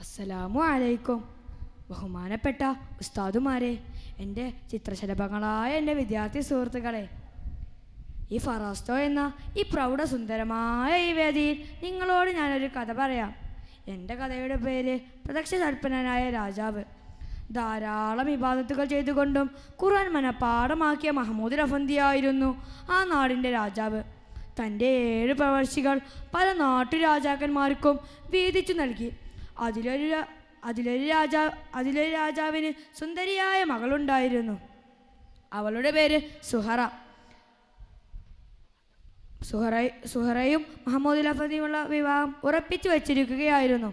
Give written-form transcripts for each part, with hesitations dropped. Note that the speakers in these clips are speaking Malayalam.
അസ്സലാമു അലൈക്കും. ബഹുമാനപ്പെട്ട ഉസ്താദുമാരെ, എൻ്റെ ചിത്രശലഭങ്ങളായ എൻ്റെ വിദ്യാർത്ഥി സുഹൃത്തുക്കളെ, ഈ ഫറാസ്തോ എന്ന ഈ പ്രൗഢസുന്ദരമായ ഈ വേദിയിൽ നിങ്ങളോട് ഞാനൊരു കഥ പറയാം. എൻ്റെ കഥയുടെ പേര് പ്രദക്ഷതൽപ്പനായ രാജാവ്. ധാരാളം ഇബാദത്തുകൾ ചെയ്തുകൊണ്ടും ഖുർആൻ മനഃപാഠമാക്കിയ മഹ്മൂദ് അഫന്ദിയായിരുന്നു ആ നാടിൻ്റെ രാജാവ്. തൻ്റെ 7 പ്രവർത്തികൾ പല നാട്ടുരാജാക്കന്മാർക്കും വീതിച്ചു നൽകി. അതിലൊരു രാജാവിന് സുന്ദരിയായ മകളുണ്ടായിരുന്നു. അവളുടെ പേര് സുഹറയും മഹ്മൂദ് അഫന്ദിയുമുള്ള വിവാഹം ഉറപ്പിച്ചു വച്ചിരിക്കുകയായിരുന്നു.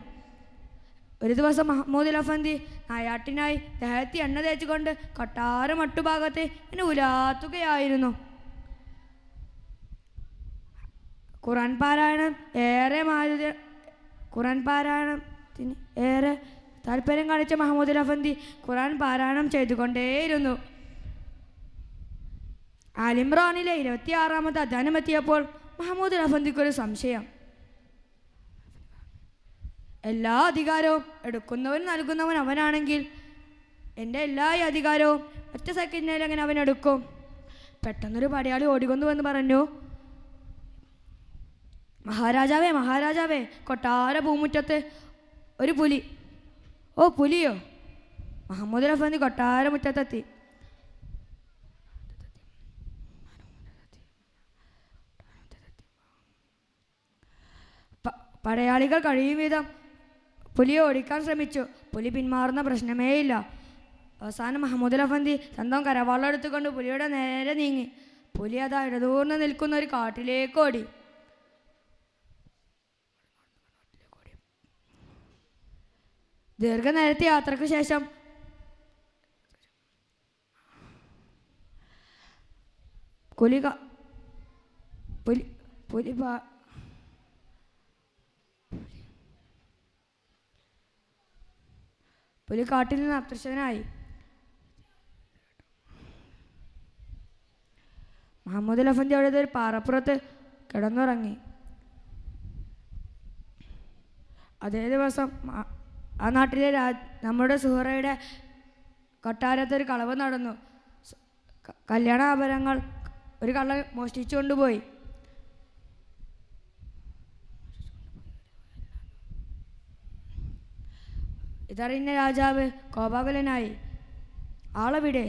ഒരു ദിവസം മഹ്മൂദ് അഫന്ദി നായാട്ടിനായി ദേഹത്തി എണ്ണ തേച്ചുകൊണ്ട് കൊട്ടാര മട്ടുഭാഗത്ത് എന്നെ ഉലാത്തുകയായിരുന്നു. ഖുർആൻ പാരായണത്തിന് ഏറെ താല്പര്യം കാണിച്ച മഹ്മൂദ് അഫന്ദി ഖുർആൻ പാരായണം ചെയ്തുകൊണ്ടേയിരുന്നു. ആലിമ്രാനിലെ 26-ാമത്തെ അധ്യായമെത്തിയപ്പോൾ മഹ്മൂദ് അഫന്ദിക്കൊരു സംശയം. എല്ലാ അധികാരവും എടുക്കുന്നവൻ നൽകുന്നവൻ അവനാണെങ്കിൽ എൻ്റെ എല്ലാ ഈ അധികാരവും ഒറ്റ സെക്കൻഡിൽ അങ്ങനെ അവൻ എടുക്കും. പെട്ടെന്നൊരു പടയാളി ഓടിക്കൊണ്ടുവന്ന് പറഞ്ഞു, മഹാരാജാവേ, കൊട്ടാര ഭൂമുറ്റത്ത് ഒരു പുലി. ഓ പുലിയോ? മഹ്മൂദ് അഫന്ദി കൊട്ടാര മുറ്റത്തെത്തി. പടയാളികൾ കഴിയും വിധം പുലിയെ ഓടിക്കാൻ ശ്രമിച്ചു. പുലി പിന്മാറുന്ന പ്രശ്നമേയില്ല. അവസാനം മഹ്മൂദ് അഫന്ദി സ്വന്തം കരവാളം എടുത്തുകൊണ്ട് പുലിയുടെ നേരെ നീങ്ങി. പുലി അതാ ഇടതൂർന്ന് നിൽക്കുന്ന ഒരു കാട്ടിലേക്ക് ഓടി. ദീർഘനേരത്തെ യാത്രയ്ക്ക് ശേഷം പുലി കാട്ടിൽ നിന്ന് അപ്രത്യക്ഷനായി. മഹ്മൂദ് അഫന്ദി അവിടെ ഒരു പാറപ്പുറത്ത് കിടന്നുറങ്ങി. അതേ ദിവസം ആ നാട്ടിലെ നമ്മുടെ സുഹറയുടെ കൊട്ടാരത്തൊരു കളവ് നടന്നു. കല്യാണ ആഭരണങ്ങൾ ഒരു കള്ളൻ മോഷ്ടിച്ചു കൊണ്ടുപോയി. ഇതറിഞ്ഞ രാജാവ് കോപാകുലനായി. ആളെവിടെ?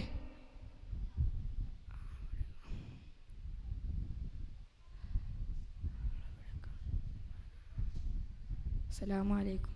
അസ്സലാമു അലൈക്കും.